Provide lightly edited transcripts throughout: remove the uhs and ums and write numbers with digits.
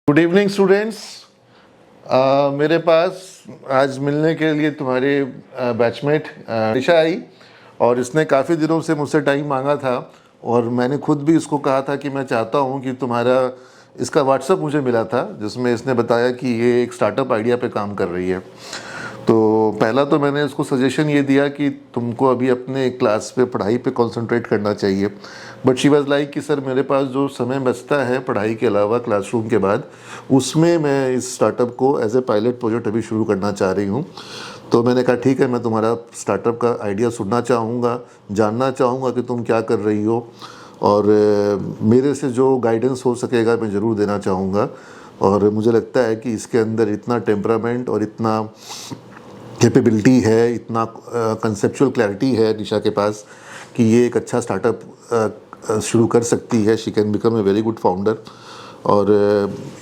Good evening students. मेरे पास आज मिलने के लिए तुम्हारे बैचमेट निशा आई और इसने काफ़ी दिनों से मुझसे टाइम मांगा था और मैंने खुद भी इसको कहा था कि मैं चाहता हूँ कि तुम्हारा इसका व्हाट्सअप मुझे मिला था जिसमें इसने बताया कि ये एक स्टार्टअप आइडिया पे काम कर रही है। तो पहला तो मैंने इसको सजेशन ये दिया कि तुमको अभी अपने क्लास पे पढ़ाई पे कंसंट्रेट करना चाहिए, बट शी वाज लाइक कि सर मेरे पास जो समय बचता है पढ़ाई के अलावा क्लासरूम के बाद, उसमें मैं इस स्टार्टअप को एज ए पायलट प्रोजेक्ट अभी शुरू करना चाह रही हूँ। तो मैंने कहा ठीक है, मैं तुम्हारा स्टार्टअप का आइडिया सुनना चाहूँगा, जानना चाहूँगा कि तुम क्या कर रही हो और मेरे से जो गाइडेंस हो सकेगा मैं ज़रूर देना चाहूँगा। और मुझे लगता है कि इसके अंदर इतना टेम्परामेंट और इतना कैपेबिलिटी है, इतना कंसेप्चुअल क्लैरिटी है निशा के पास कि ये एक अच्छा स्टार्टअप शुरू कर सकती है। She can become a very good founder. और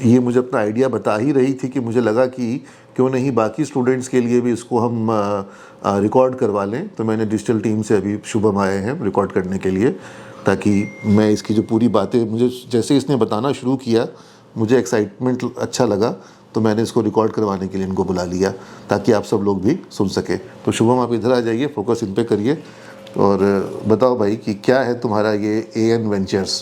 ये मुझे अपना आइडिया बता ही रही थी कि मुझे लगा कि क्यों नहीं बाकी स्टूडेंट्स के लिए भी इसको हम रिकॉर्ड करवा लें। तो मैंने डिजिटल टीम से अभी शुभम आए हैं रिकॉर्ड करने के लिए, ताकि मैं इसकी जो पूरी बातें, मुझे जैसे इसने बताना शुरू किया मुझे एक्साइटमेंट अच्छा लगा, तो मैंने इसको रिकॉर्ड करवाने के लिए इनको बुला लिया ताकि आप सब लोग भी सुन सके। तो शुभम आप इधर आ जाइए, फोकस इन पे करिए और बताओ भाई कि क्या है तुम्हारा ये AN ventures.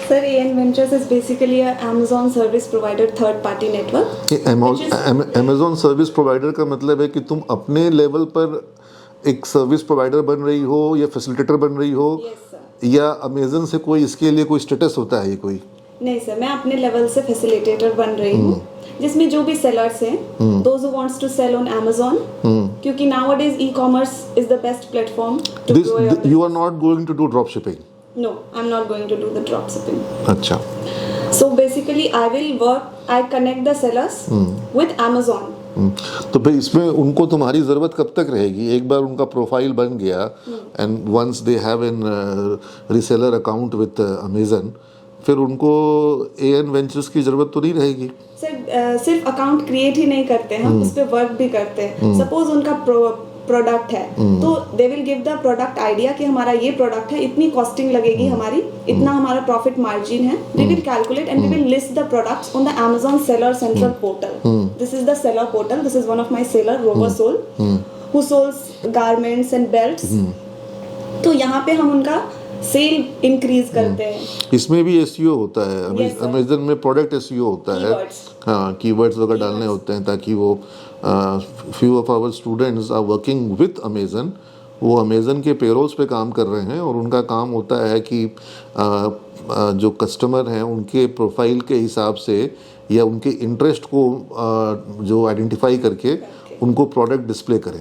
Sir, AN Ventures is basically a Amazon service provider third party network. Amazon service provider का मतलब है कि तुम अपने लेवल पर एक सर्विस प्रोवाइडर बन रही हो या फैसिलिटेटर बन रही हो? Yes, sir. या अमेजन से कोई इसके लिए कोई स्टेटस होता है? ये कोई नहीं सर, मैं अपने लेवल से फैसिलिटेटर बन रही हूँ जिसमें जो भी सेलर्स हैं, those who wants to sell on Amazon, क्योंकि nowadays e-commerce is the best platform to grow your business. You are not going to do drop shipping? No, I'm not going to do the drop shipping. अच्छा। So basically I connect the sellers with Amazon. तो फिर इसमें उनको तुम्हारी ज़रूरत कब तक रहेगी? एक बार उनका प्रोफाइल बन गया and once they have an reseller account with Amazon, फिर उनको AN वेंचर्स की ज़रूरत तो नहीं रहेगी? सर, सिर्फ अकाउंट क्रिएट ही नहीं करते हैं, हम उस पर वर्क भी करते हैं। सपोज उनका प्रोडक्ट है तो they will give the product idea कि हमारा ये प्रोडक्ट है, इतनी कॉस्टिंग लगेगी हमारी, इतना हमारा प्रॉफिट मार्जिन है। We will calculate and we will list the products on the Amazon seller central portal. This is the seller portal, this is one of my seller रोबरसोल who sells garments and belts. तो यहाँ पे हम उनका cell increase करते हैं। इसमें भी SEO होता है? अमेजन में प्रोडक्ट SEO होता है? हाँ, कीवर्ड्स वगैरह डालने होते हैं ताकि वो few of our students are working with Amazon, वो अमेजन के पेरोल्स पे काम कर रहे हैं और उनका काम होता है कि जो कस्टमर हैं उनके प्रोफाइल के हिसाब से या उनके इंटरेस्ट को जो आइडेंटिफाई करके उनको प्रोडक्ट डिस्प्ले करें।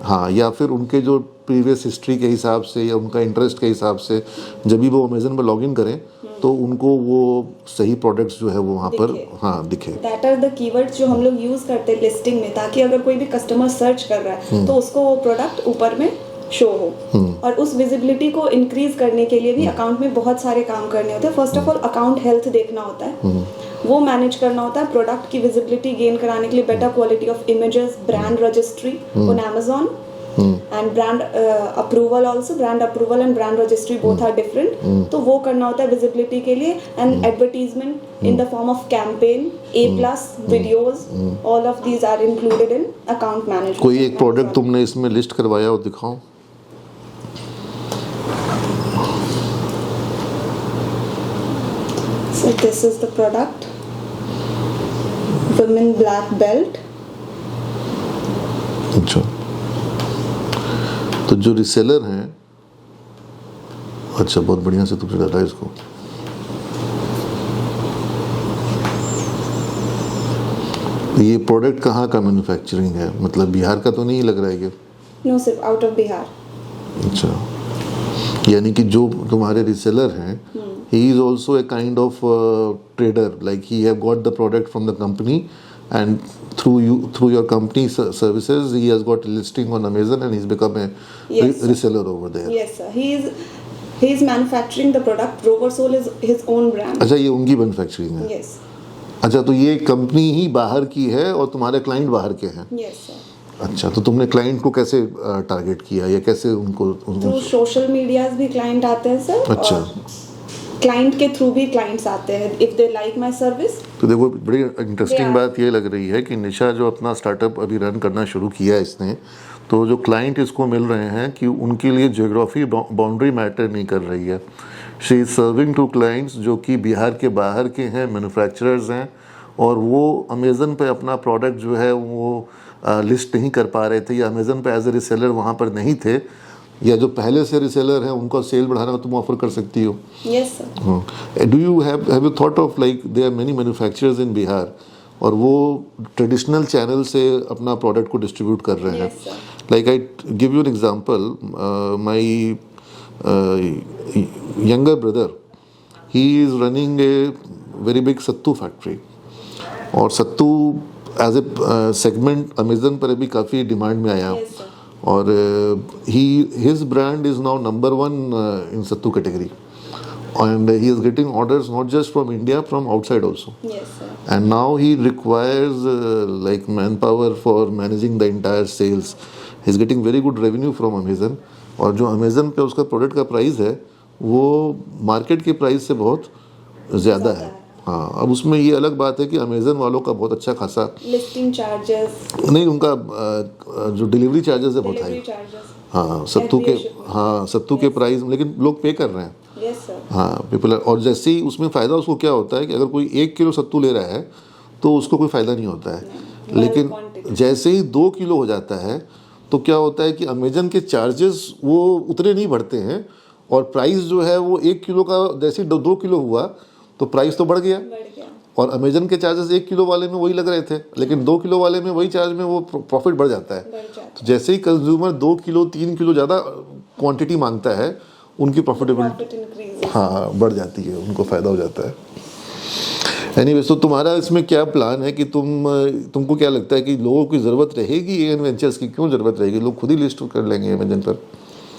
हाँ, या फिर उनके जो प्रीवियस हिस्ट्री के हिसाब से या उनका इंटरेस्ट के हिसाब से जब भी वो अमेजन पर लॉगिन करें तो उनको वो सही प्रोडक्ट्स जो है वो वहाँ पर दिखे। दैट आर द कीवर्ड्स जो हम लोग यूज करते हैं लिस्टिंग में, ताकि अगर कोई भी कस्टमर सर्च कर रहा है तो उसको वो प्रोडक्ट ऊपर में शो हो। और उस विजिबिलिटी को इंक्रीज करने के लिए भी अकाउंट में बहुत सारे काम करने होते हैं। First of all account health देखना होता है, वो मैनेज करना होता है। प्रोडक्ट की विजिबिलिटी गेन कराने के लिए better quality of images, brand registry on Amazon and brand approval also. Brand approval and brand registry both are different. तो वो करना होता है विजिबिलिटी के लिए। And advertisement in the form of campaign, A+ videos, all of these are included in account management. कोई एक product तुमने इसमें लिस्ट करवाया हो, दिखाओ। So this is the product, women black belt. अच्छा, तो जो रिसेलर हैं, अच्छा बहुत बढ़िया से तुमने डाला इसको। ये प्रोडक्ट कहाँ का मैन्युफैक्चरिंग है? मतलब बिहार का तो नहीं लग रहा है ये? नो सिर्फ आउट ऑफ बिहार। अच्छा, यानी कि जो तुम्हारे रिसेलर हैं he is also a kind of trader, like he have got the product from the company and through your company services he has got a listing on Amazon and he's become a reseller over there. Yes sir, he is manufacturing the product. Roversol is his own brand. अच्छा, ये उनकी manufacturing है? Yes. अच्छा, तो ये company ही बाहर की है और तुम्हारे क्लाइंट बाहर के हैं? Yes sir. अच्छा, तो तुमने क्लाइंट को कैसे टारगेट किया या कैसे उनको? थ्रू सोशल मीडियाज भी क्लाइंट आते हैं सर। अच्छा, क्लाइंट के थ्रू भी क्लाइंट्स आते हैं if they like my service. तो देखो बड़ी इंटरेस्टिंग Yeah. बात ये लग रही है कि निशा जो अपना स्टार्टअप अभी रन करना शुरू किया है इसने, तो जो क्लाइंट इसको मिल रहे हैं कि उनके लिए ज्योग्राफी बाउंड्री मैटर नहीं कर रही है। She is serving to clients जो कि बिहार के बाहर के हैं, मैन्युफैक्चरर्स हैं, और वो अमेज़न पे अपना प्रोडक्ट जो है वो लिस्ट नहीं कर पा रहे थे, या अमेज़न पे एज ए रिसेलर वहाँ पर नहीं थे, या जो पहले से रिसेलर हैं उनको सेल बढ़ाना तुम ऑफर कर सकती हो। Yes sir. Do you have you thought of like there are many manufacturers in Bihar, और वो ट्रेडिशनल चैनल से अपना प्रोडक्ट को डिस्ट्रीब्यूट कर रहे हैं। Yes, sir. Like I give you an example, my younger brother, he is running a very big sattu factory, और सत्तू as A segment Amazon पर अभी काफ़ी डिमांड में आया, Yes, sir. और his brand is now number 1 in sattu category, and he is getting orders not just from India, from outside also. Yes, sir. And now he requires like manpower for managing the entire sales. He's getting very good revenue from Amazon, और जो Amazon पे उसका product का price है वो market के price से बहुत ज़्यादा है। हाँ, अब उसमें ये अलग बात है कि अमेजन वालों का बहुत अच्छा खासा लिस्टिंग चार्जेस, नहीं, उनका जो डिलीवरी चार्जेस है बहुत डिलीवरी हाई। चार्जेस। हाँ, सत्तू के, हाँ सत्तू के प्राइस, लेकिन लोग पे कर रहे हैं। Yes sir. हाँ, पीपल, और जैसे ही उसमें फ़ायदा उसको क्या होता है कि अगर कोई 1 किलो सत्तू ले रहा है तो उसको कोई फ़ायदा नहीं होता है, लेकिन जैसे ही 2 किलो हो जाता है तो क्या होता है कि अमेजन के चार्जेस वो उतने नहीं बढ़ते हैं, और प्राइस जो है वो 1 किलो का जैसे 2 किलो हुआ तो प्राइस तो बढ़ गया, बढ़ गया। और अमेजन के चार्जेस 1 किलो वाले में वही लग रहे थे, लेकिन 2 किलो वाले में वही चार्ज में वो प्रॉफिट बढ़ जाता है। बढ़ जाता तो जैसे ही कंज्यूमर 2 किलो 3 किलो ज़्यादा क्वांटिटी मांगता है, उनकी प्रॉफिटेबिलिटी प्रॉफिट इंक्रीज। हाँ बढ़ जाती है, उनको फ़ायदा हो जाता है। एनीवेज, तो तुम्हारा इसमें क्या प्लान है कि तुमको क्या लगता है कि लोगों की ज़रूरत रहेगी एन वेंचर्स की? क्यों ज़रूरत रहेगी? लोग खुद ही लिस्ट कर लेंगे अमेजन पर।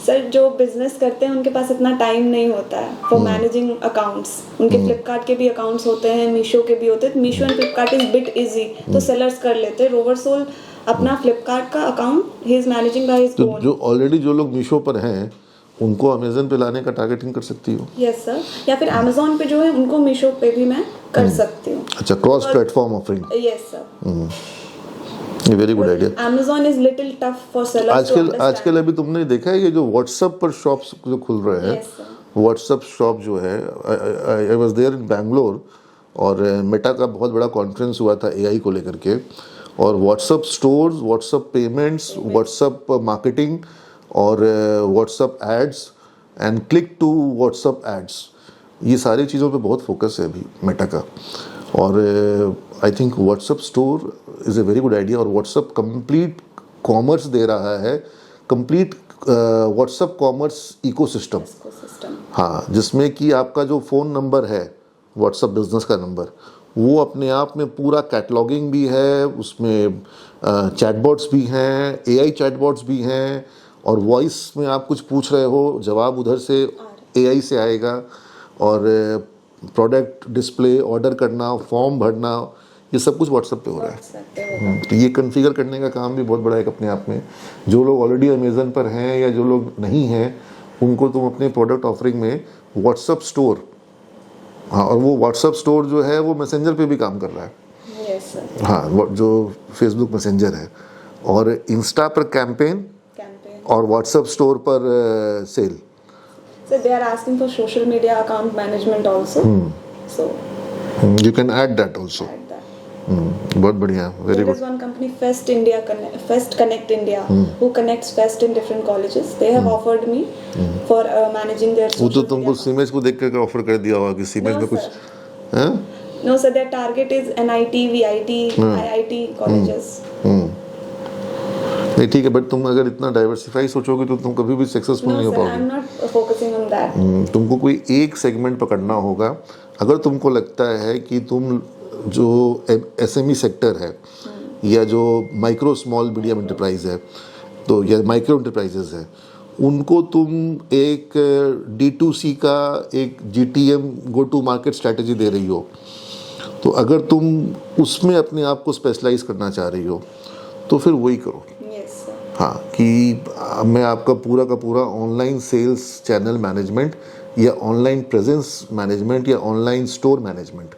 सर, जो बिजनेस करते हैं उनके पास इतना टाइम नहीं होता है फॉर मैनेजिंग अकाउंट्स। उनके फ्लिपकार्ट के भी अकाउंट्स होते हैं, मीशो के भी होते हैं। Meesho and Flipkart is bit easy, तो सेलर्स कर लेते हैं। रोवर सोल अपना फ्लिपकार्ट का account he is managing by his तो ओन। जो ऑलरेडी जो लोग मीशो पर हैं उनको अमेजन पे लाने का टारगेटिंग कर सकती हो? यस सर, या फिर अमेजोन पे जो है उनको मीशो पे भी मैं कर सकती हूँ। अच्छा, cross platform offering, yes sir. ये very good idea. Amazon is little tough for sellers to understand. आजकल अभी तुमने देखा है ये जो व्हाट्सएप पर शॉप्स जो खुल रहे हैं, Yes, sir. व्हाट्सएप शॉप जो है, I was there in Bangalore, और मेटा का बहुत बड़ा कॉन्फ्रेंस हुआ था एआई को लेकर के, और WhatsApp stores, WhatsApp payments, WhatsApp marketing, और WhatsApp ads and click to WhatsApp ads, ये सारी चीज़ों पे बहुत फोकस है अभी मेटा का। और I think WhatsApp store is a very good idea, और व्हाट्सएप कंप्लीट कॉमर्स दे रहा है, कंप्लीट व्हाट्सएप कॉमर्स इकोसिस्टम। हाँ, जिसमें कि आपका जो फ़ोन नंबर है व्हाट्सएप बिजनेस का नंबर, वो अपने आप में पूरा कैटलॉगिंग भी है, उसमें चैटबॉट्स भी हैं, एआई चैटबॉट्स भी हैं, और वॉइस में आप कुछ पूछ रहे हो जवाब उधर से एआई से आएगा, और प्रोडक्ट डिस्प्ले, ऑर्डर करना, फॉर्म भरना, ये सब कुछ व्हाट्सएप पे हो रहा है। तो ये कॉन्फ़िगर करने का काम भी बहुत बड़ा है अपने आप में। जो लोग ऑलरेडी अमेजन पर हैं या जो लोग नहीं हैं, उनको तुम अपने प्रोडक्ट ऑफरिंग में व्हाट्सएप स्टोर, हाँ, और वो व्हाट्सएप स्टोर जो है वो मैसेंजर पे भी काम कर रहा है। Yes, sir. हाँ, जो फेसबुक मैसेंजर है, और इंस्टा पर कैंपेन, और व्हाट्सएप स्टोर पर cell. So they are asking for social media account management also. So You can add that also. add that. बहुत बढ़िया, very There good. is one company, Fest Connect India, who connects Fest in different colleges. They have offered me for managing their वो तो social तुमको media. सीमेज को देख कर offer कर दिया होगा कि सीमेज No, में कुछ, sir. हैं? No, sir. Their target is NIT, VIT, IIT colleges. नहीं, ठीक है, बट तुम अगर इतना डाइवर्सिफाई सोचोगे तो तुम कभी भी सक्सेसफुल नहीं No, हो sir. पाओगे। I'm not focusing on that. तुमको कोई एक सेगमेंट पकड़ना होगा। अगर तुमको लगता है कि तुम जो एसएमई सेक्टर है, या जो माइक्रो स्मॉल मीडियम एंटरप्राइज है, तो या माइक्रो एंटरप्राइजेज है, उनको तुम एक D2C का एक GTM, go to market strategy दे रही हो, तो अगर तुम उसमें अपने आप को स्पेशलाइज करना चाह रही हो तो फिर वही करो। Yes, sir. हाँ, कि मैं आपका पूरा का पूरा ऑनलाइन सेल्स चैनल मैनेजमेंट या ऑनलाइन प्रेजेंस मैनेजमेंट या ऑनलाइन स्टोर मैनेजमेंट,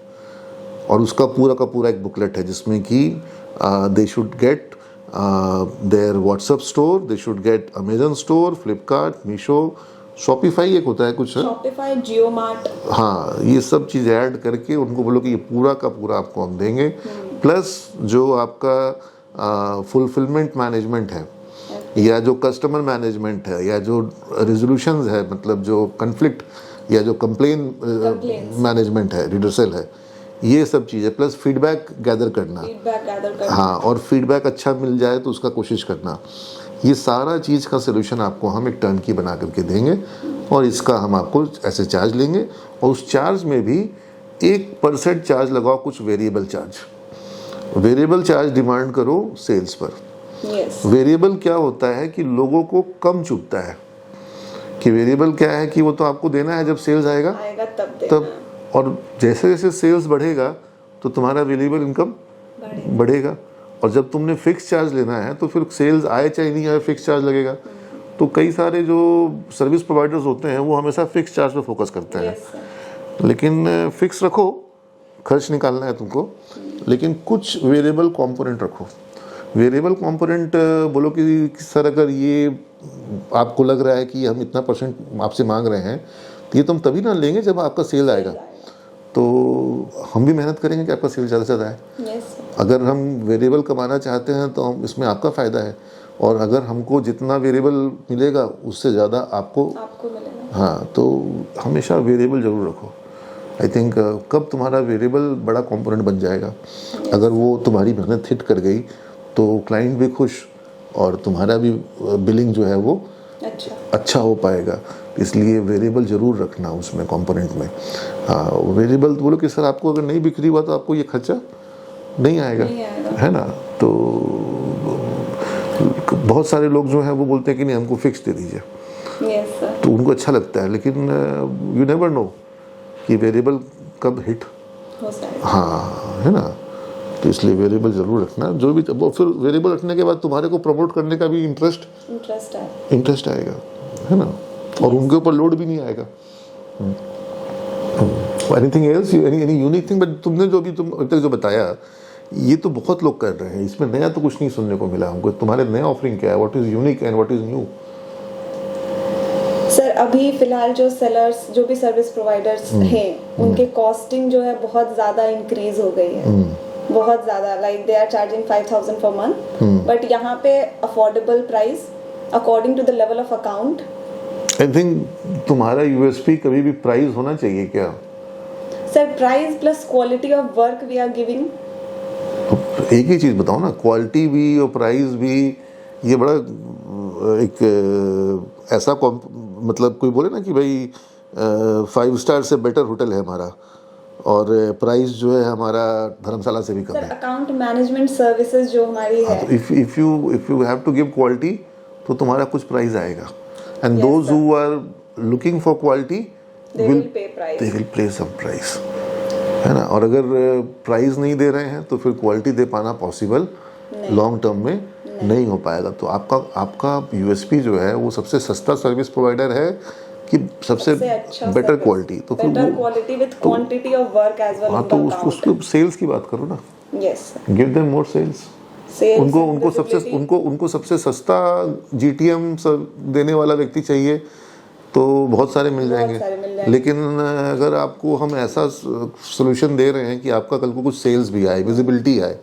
और उसका पूरा का पूरा एक बुकलेट है जिसमें कि they should get their WhatsApp store, they should get Amazon store, Flipkart, Meesho, Shopify एक होता है कुछ है, शॉपिफाई, जियो मार्ट, हाँ, ये सब चीज़ ऐड करके उनको बोलो कि ये पूरा का पूरा आपको हम देंगे, प्लस जो आपका फुलफिलमेंट मैनेजमेंट है या जो कस्टमर मैनेजमेंट है या जो रेजोल्यूशंस है, मतलब जो कन्फ्लिक्ट या जो कंप्लेन मैनेजमेंट है, रिडर्सल है, ये सब चीज़ें, प्लस फीडबैक गैदर करना, हाँ, और फीडबैक अच्छा मिल जाए तो उसका कोशिश करना, ये सारा चीज़ का सोल्यूशन आपको हम एक टर्न की बना करके देंगे, और इसका हम आपको ऐसे चार्ज लेंगे, और उस चार्ज में भी 1% चार्ज लगाओ, कुछ variable charge. Variable charge demand करो सेल्स पर। वेरिएबल क्या होता है कि लोगों को कम चुभता है, कि वेरिएबल क्या है कि वो तो आपको देना है जब सेल्स आएगा तब, और जैसे जैसे सेल्स बढ़ेगा तो तुम्हारा वेरिएबल इनकम बढ़ेगा, और जब तुमने फिक्स चार्ज लेना है तो फिर सेल्स आए चाहे नहीं आए फिक्स चार्ज लगेगा। तो कई सारे जो सर्विस प्रोवाइडर्स होते हैं वो हमेशा फिक्स चार्ज पे फोकस करते हैं, लेकिन फिक्स रखो, खर्च निकालना है तुमको, लेकिन कुछ वेरिएबल कंपोनेंट रखो। वेरिएबल कंपोनेंट बोलो कि सर अगर ये आपको लग रहा है कि हम इतना परसेंट आपसे मांग रहे हैं तो ये तुम तभी ना लेंगे जब आपका सेल आएगा, तो हम भी मेहनत करेंगे कि आपका सेल ज़्यादा से ज़्यादा आए। अगर हम वेरिएबल कमाना चाहते हैं तो हम इसमें आपका फ़ायदा है, और अगर हमको जितना वेरिएबल मिलेगा उससे ज़्यादा आपको मिलेगा। हाँ, तो हमेशा वेरिएबल ज़रूर रखो। आई थिंक कब तुम्हारा वेरिएबल बड़ा कंपोनेंट बन जाएगा, अगर वो तुम्हारी मेहनत हिट कर गई तो क्लाइंट भी खुश और तुम्हारा भी बिलिंग जो है वो अच्छा हो पाएगा। इसलिए वेरिएबल ज़रूर रखना उसमें कंपोनेंट में। हाँ, वेरिएबल तो बोलो कि सर आपको अगर नहीं बिक्री हुआ तो आपको ये खर्चा नहीं आएगा, है ना। तो बहुत सारे लोग जो हैं वो बोलते हैं कि नहीं हमको फिक्स दे दीजिए, तो उनको अच्छा लगता है, लेकिन यू नेवर नो कि वेरिएबल कब हिट हो सकता है, हाँ, है ना। तो इसलिए वेरिएबल ज़रूर रखना, जो भी वो फिर वेरिएबल रखने के बाद तुम्हारे को प्रमोट करने का भी इंटरेस्ट आएगा, है ना, और उनके ऊपर लोड भी नहीं आएगा। Anything else, any unique thing, but तुमने जो भी तुम अभी तक जो बताया ये तो बहुत लोग कर रहे हैं, इसमें नया तो कुछ नहीं सुनने को मिला हमको। तुम्हारे नया ऑफरिंग क्या है, what is unique and what is new? Sir अभी फिलहाल जो सेलर्स, जो भी सर्विस प्रोवाइडर्स हैं, उनके कॉस्टिंग जो है बहुत ज़्यादा इंक्रीज हो गई है, बहुत ज़्यादा, like they are charging 5000 per month, but यहाँ पे affordable price according to the level of account. I think तुम्हारा यूएसपी कभी भी प्राइस होना चाहिए क्या? Sir price plus quality of work we are giving. एक ही चीज़ बताओ ना, क्वालिटी भी और प्राइस भी, ये बड़ा एक ऐसा मतलब कोई बोले ना कि भाई 5 स्टार से बेटर होटल है हमारा और प्राइस जो है हमारा धर्मशाला से भी कम है। अकाउंट मैनेजमेंट सर्विसेज जो हमारी है, if you have to give quality तो तुम्हारा कुछ प्राइस आएगा, and those who are looking for quality they will pay some price, है ना। और अगर प्राइस नहीं दे रहे हैं तो फिर क्वालिटी दे पाना पॉसिबल लॉन्ग टर्म में नहीं हो पाएगा। तो आपका यूएसपी जो है वो सबसे सस्ता सर्विस प्रोवाइडर है कि सबसे बेटर क्वालिटी, तो फिर better quality with quantity of work as well. हाँ, तो उसको सेल्स की बात करो ना। Yes, give them more sales. उनको सबसे सस्ता जीटीएम देने वाला व्यक्ति चाहिए तो बहुत सारे मिल जाएंगे, लेकिन अगर आपको हम ऐसा सोल्यूशन दे रहे हैं कि आपका कल को कुछ सेल्स भी आए, विजिबिलिटी आए,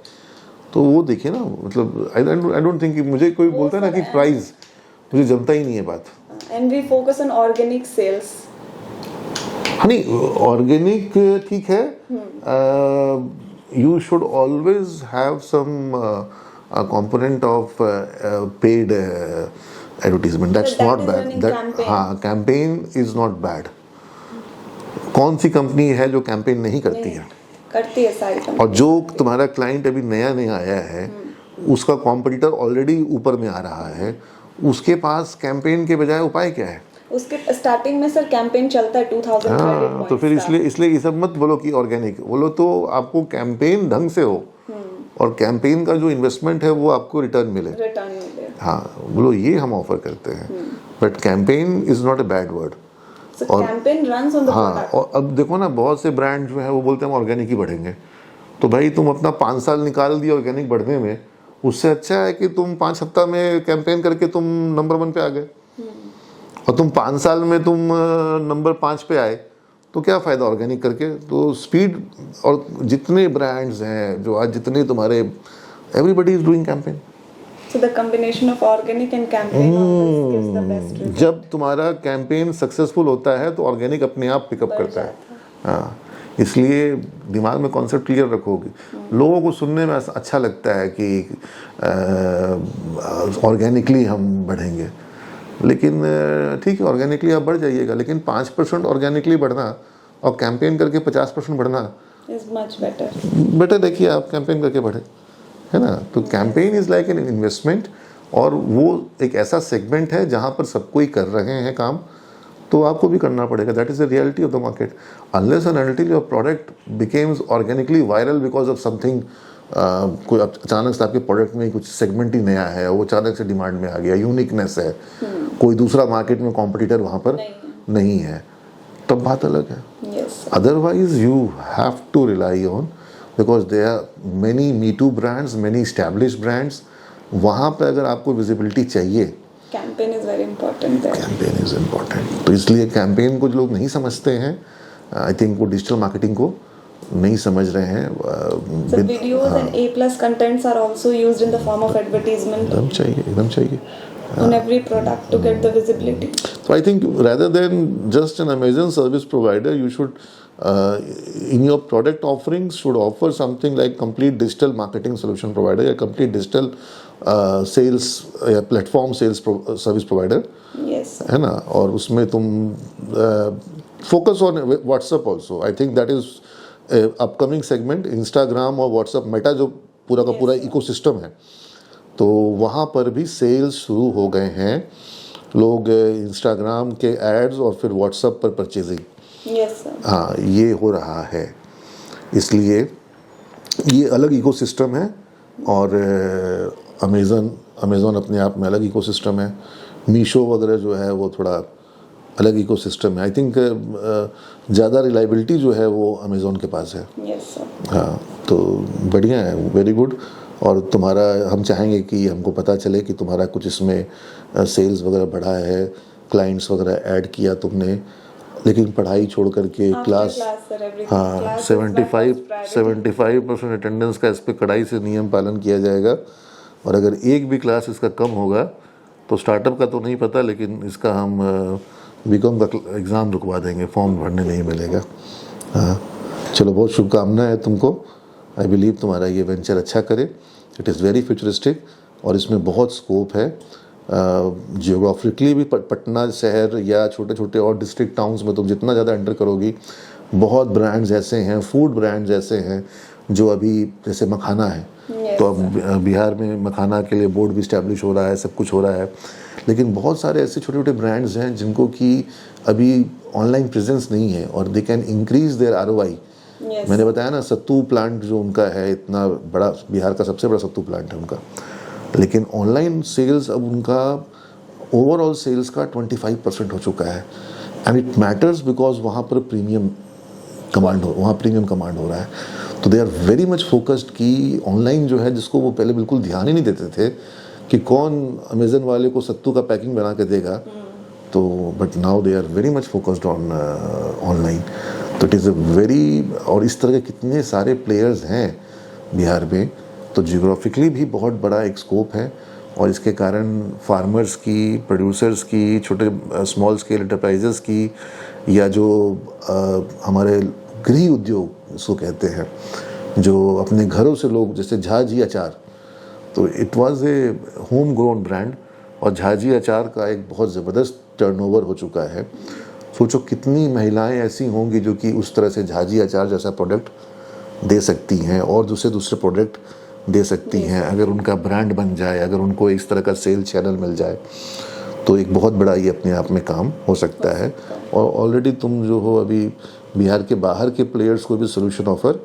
तो वो देखिए ना। मतलब आई डोंट थिंक कि मुझे कोई बोलता है ना कि प्राइस, मुझे जमता ही नहीं है बात। And we focus on organic sales. हाँ, नहीं ऑर्गेनिक ठीक है, you should always have some component of paid advertisement, that's not bad. हाँ, कैंपेन इज नॉट बैड। कौन सी कंपनी है जो कैंपेन नहीं करती है? करती है सारी कंपनी। और जो तुम्हारा क्लाइंट अभी नया आया है, उसका कॉम्पिटिटर ऑलरेडी ऊपर में आ रहा है, उसके पास कैंपेन के बजाय उपाय क्या है? उसके स्टार्टिंग में सर कैंपेन चलता है 2000 क्रेडिट पॉइंट्स। तो फिर इसलिए ये सब मत बोलो कि ऑर्गेनिक, बोलो तो आपको कैंपेन ढंग से हो और कैंपेन का जो इन्वेस्टमेंट है वो आपको रिटर्न मिले। हाँ, बोलो ये हम ऑफर करते हैं, but campaign is not a bad word. So campaign runs on the हाँ, product. और अब देखो ना बहुत से ब्रांड जो है वो बोलते हैं हम ऑर्गेनिक ही बढ़ेंगे, तो भाई तुम अपना 5 साल निकाल दिया ऑर्गेनिक बढ़ने में, उससे अच्छा है कि तुम 5 हफ्ता में कैंपेन करके तुम नंबर 1 पे आ गए, और तुम 5 साल में तुम नंबर 5 पे आए, तो क्या फ़ायदा ऑर्गेनिक करके। तो स्पीड, और जितने ब्रांड्स हैं जो आज जितने तुम्हारे, everybody is doing campaign. So the combination of organic and campaign always gives the best result. जब तुम्हारा कैंपेन सक्सेसफुल होता है तो ऑर्गेनिक अपने आप पिकअप बढ़ करता है। जाता हाँ, इसलिए दिमाग में कॉन्सेप्ट क्लियर रखोगे, लोगों को सुनने में अच्छा लगता है कि ऑर्गेनिकली हम बढ़ेंगे, लेकिन ठीक है ऑर्गेनिकली आप बढ़ जाइएगा, लेकिन 5% ऑर्गेनिकली बढ़ना और कैंपेन करके 50% बढ़ना Is much better. बेटर देखिए आप कैंपेन करके बढ़े, है ना। तो campaign is like an investment, और वो एक ऐसा सेगमेंट है जहाँ पर सब कोई कर रहे हैं काम, तो आपको भी करना पड़ेगा। That is the reality of the market. Unless and until your product becomes organically viral because of something, कोई अचानक से आपके प्रोडक्ट में कुछ सेगमेंट ही नया है, वो अचानक से डिमांड में आ गया, यूनिकनेस है, कोई दूसरा मार्केट में कॉम्पिटिटर वहाँ पर नहीं है, तब बात अलग है। Yes. Otherwise, you have to rely on, because there are many Me Too brands, many established brands. वहाँ पे अगर आपको विजिबिलिटी चाहिए, Campaign is very important there. Campaign is important. तो इसलिए कैंपेन को जो लोग नहीं समझते हैं, आई थिंक वो डिजिटल मार्केटिंग को नहीं समझ रहे हैं। So videos and A+ contents are also used in the form of advertisement एकदम चाहिए। on every product to get the visibility. So I think rather than just an Amazon service provider, you should, in your product offerings, should offer something like complete digital marketing solution provider, या complete digital sales या platform sales service provider, Yes. है ना। और उसमें तुम focus on WhatsApp also. I think that is upcoming segment, Instagram और WhatsApp, Meta जो पूरा का पूरा इकोसिस्टम है, तो वहाँ पर भी सेल्स शुरू हो गए हैं। लोग इंस्टाग्राम के एड्स और फिर व्हाट्सएप पर परचेजिंग, Yes, sir. हाँ ये हो रहा है। इसलिए ये अलग इकोसिस्टम है, और अमेज़न अपने आप में अलग इकोसिस्टम है। मीशो वगैरह जो है वो थोड़ा अलग इकोसिस्टम है। आई थिंक ज़्यादा रिलायबिलिटी जो है वो अमेज़न के पास है। Yes, sir. हाँ, तो बढ़िया है, वेरी गुड। और तुम्हारा, हम चाहेंगे कि हमको पता चले कि तुम्हारा कुछ इसमें सेल्स वगैरह बढ़ा है, क्लाइंट्स वगैरह ऐड किया तुमने, लेकिन पढ़ाई छोड़ करके After class, class, sir, everything. हाँ, Class is my first priority. 75% attendance का इस पर कड़ाई से नियम पालन किया जाएगा। और अगर एक भी क्लास इसका कम होगा तो स्टार्टअप का तो नहीं पता, लेकिन इसका हम बीकॉम का एग्ज़ाम रुकवा देंगे, फॉर्म भरने नहीं मिलेगा। हाँ, चलो बहुत शुभकामनाएं है तुमको। आई बिलीव तुम्हारा ये वेंचर अच्छा करे। इट इज़ वेरी फ्यूचरिस्टिक और इसमें बहुत स्कोप है। जियोग्राफिकली भी पटना शहर या छोटे छोटे और डिस्ट्रिक्ट टाउन्स में तुम जितना ज़्यादा एंटर करोगी, बहुत ब्रांड्स ऐसे हैं, फूड ब्रांड्स ऐसे हैं जो अभी, जैसे मखाना है, तो अब बिहार में मखाना के लिए बोर्ड भी इस्टेब्लिश हो रहा है, सब कुछ हो रहा है, लेकिन बहुत सारे ऐसे छोटे छोटे ब्रांड्स हैं जिनको कि अभी ऑनलाइन प्रेजेंस नहीं है और they can increase their ROI। Yes. मैंने बताया ना, सत्तू प्लांट जो उनका है, इतना बड़ा, बिहार का सबसे बड़ा सत्तू प्लांट है उनका, लेकिन ऑनलाइन सेल्स अब उनका ओवरऑल सेल्स का 25% हो चुका है। एंड इट मैटर्स बिकॉज वहाँ पर प्रीमियम कमांड हो रहा है। तो they are very much focused कि ऑनलाइन जो है, जिसको वो पहले बिल्कुल ध्यान ही नहीं देते थे कि कौन अमेजन वाले को सत्तू का पैकिंग बना के देगा, तो but now they are very much focused on online. तो इट इज़ अ वेरी, और इस तरह के कितने सारे प्लेयर्स हैं बिहार में, तो जियोग्राफिकली भी बहुत बड़ा एक स्कोप है। और इसके कारण फार्मर्स की, प्रोड्यूसर्स की, छोटे स्मॉल स्केल एंटरप्राइजेस की, या जो हमारे गृह उद्योग इसको कहते हैं, जो अपने घरों से लोग, जैसे झाजी अचार, तो it was a home grown brand, और झाजी अचार का एक बहुत ज़बरदस्त टर्नओवर हो चुका है। सोचो कितनी महिलाएं ऐसी होंगी जो कि उस तरह से झाजी अचार जैसा प्रोडक्ट दे सकती हैं और दूसरे प्रोडक्ट दे सकती हैं, अगर उनका ब्रांड बन जाए, अगर उनको इस तरह का सेल चैनल मिल जाए, तो एक बहुत बड़ा ये अपने आप में काम हो सकता है। और ऑलरेडी तुम जो हो अभी बिहार के बाहर के प्लेयर्स को भी सोल्यूशन ऑफर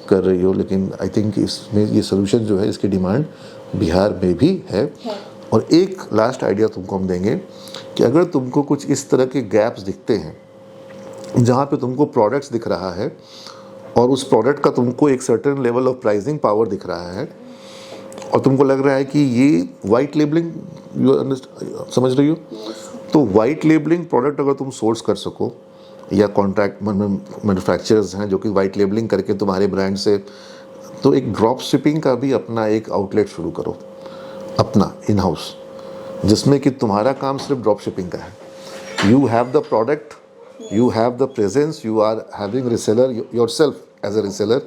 कर रही हो, लेकिन आई थिंक इसमें ये सोल्यूशन जो है, इसकी डिमांड बिहार में भी है। और एक लास्ट आइडिया तुमको हम देंगे कि अगर तुमको कुछ इस तरह के गैप्स दिखते हैं जहाँ पे तुमको प्रोडक्ट्स दिख रहा है और उस प्रोडक्ट का तुमको एक certain level of pricing power दिख रहा है और तुमको लग रहा है कि ये वाइट लेबलिंग, समझ रही हो? तो वाइट लेबलिंग प्रोडक्ट अगर तुम सोर्स कर सको या कॉन्ट्रैक्ट मैन्युफैक्चरर्स हैं जो कि वाइट लेबलिंग करके तुम्हारे ब्रांड से, तो एक ड्रॉप शिपिंग का भी अपना एक आउटलेट शुरू करो अपना इन हाउस, जिसमें कि तुम्हारा काम सिर्फ ड्रॉप शिपिंग का है। You have the product, you have the presence, you are having reseller yourself as a reseller,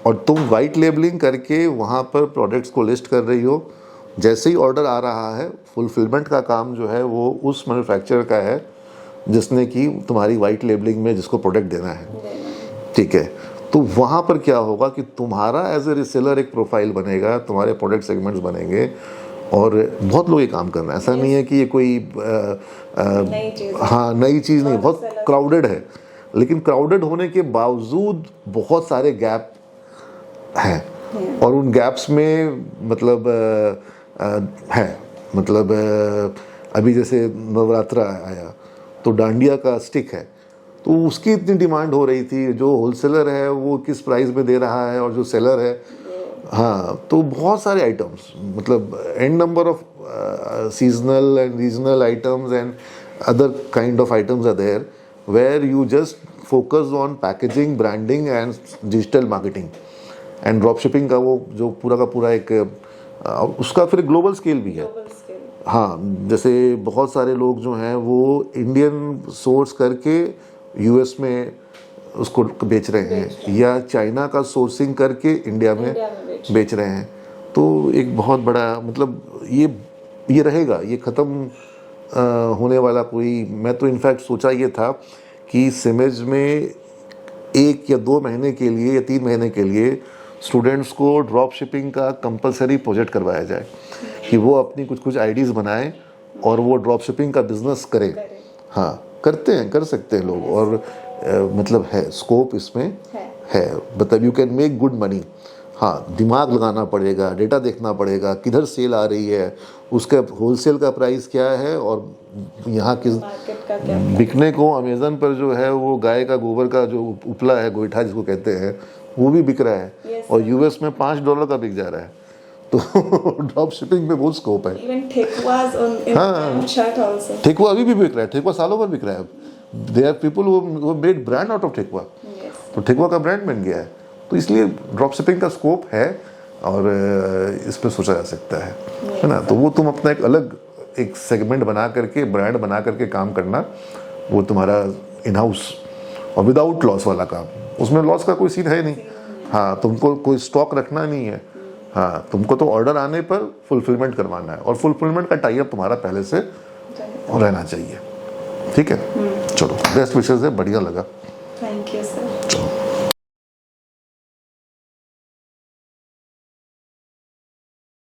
और तुम वाइट लेबलिंग करके वहाँ पर प्रोडक्ट्स को लिस्ट कर रही हो। जैसे ही ऑर्डर आ रहा है, फुलफिलमेंट का काम जो है वो उस मैन्युफैक्चरर का है जिसने कि तुम्हारी वाइट लेबलिंग में जिसको प्रोडक्ट देना है, ठीक है? तो वहाँ पर क्या होगा कि तुम्हारा एज ए रिसेलर एक प्रोफाइल बनेगा, तुम्हारे प्रोडक्ट सेगमेंट्स बनेंगे और बहुत लोग ये काम कर रहे हैं। ऐसा नहीं है कि ये कोई नई चीज़ नहीं, बहुत क्राउडेड है, लेकिन क्राउडेड होने के बावजूद बहुत सारे गैप हैं और उन गैप्स में मतलब है मतलब अभी जैसे नवरात्रा आया तो डांडिया का स्टिक है, तो उसकी इतनी डिमांड हो रही थी, जो होलसेलर है वो किस प्राइस में दे रहा है और जो सेलर है, हाँ, तो बहुत सारे आइटम्स, मतलब and number of seasonal and regional items and other kind of items are there where you just focus on packaging, branding and digital marketing and drop shipping का वो जो पूरा का पूरा एक उसका फिर ग्लोबल स्केल भी है। हाँ, जैसे बहुत सारे लोग जो हैं वो इंडियन सोर्स करके यूएस में उसको बेच रहे हैं या चाइना का सोर्सिंग करके इंडिया में बेच रहे हैं। तो एक बहुत बड़ा मतलब ये रहेगा, ये ख़त्म होने वाला कोई, मैं तो इनफैक्ट सोचा ये था कि सिमेज में 1 या 2 महीने के लिए या 3 महीने के लिए स्टूडेंट्स को ड्रॉप शिपिंग का कंपलसरी प्रोजेक्ट करवाया जाए कि वो अपनी कुछ आइडियाज़ बनाएं और वो ड्रॉप शिपिंग का बिजनेस करें। हाँ, करते हैं, कर सकते हैं लोग और मतलब है स्कोप इसमें है, मतलब you can make good money. हाँ, दिमाग लगाना पड़ेगा, डेटा देखना पड़ेगा, किधर सेल आ रही है, उसका होलसेल का प्राइस क्या है और यहाँ किस बिकने को। अमेज़न पर जो है वो गाय का गोबर का जो उपला है, गोईठा जिसको कहते हैं, वो भी बिक रहा है और यूएस में $5 का बिक जा रहा है। तो ड्रॉप शिपिंग में बहुत स्कोप है। हाँ, ठेकुआ अभी भी बिक रहा है, ठेकुआ सालों भर बिक रहा है। There are people who made brand out of ठेकुआ, तो ठेकुआ का ब्रांड बन गया है। तो इसलिए ड्रॉप शिपिंग का स्कोप है और इस पर सोचा जा सकता है ना? तो वो तुम अपना एक अलग एक सेगमेंट बना करके, ब्रांड बना करके काम करना, वो तुम्हारा इन हाउस और विदाउट लॉस वाला काम। उसमें लॉस का कोई सीन है नहीं। हाँ, तुमको कोई स्टॉक रखना नहीं है। हाँ, तुमको तो ऑर्डर आने पर फुलफिलमेंट करवाना है और फुलफिलमेंट का टाई अप तुम्हारा पहले से रहना चाहिए। ठीक है, चलो, बेस्ट विशेस है, बढ़िया लगा।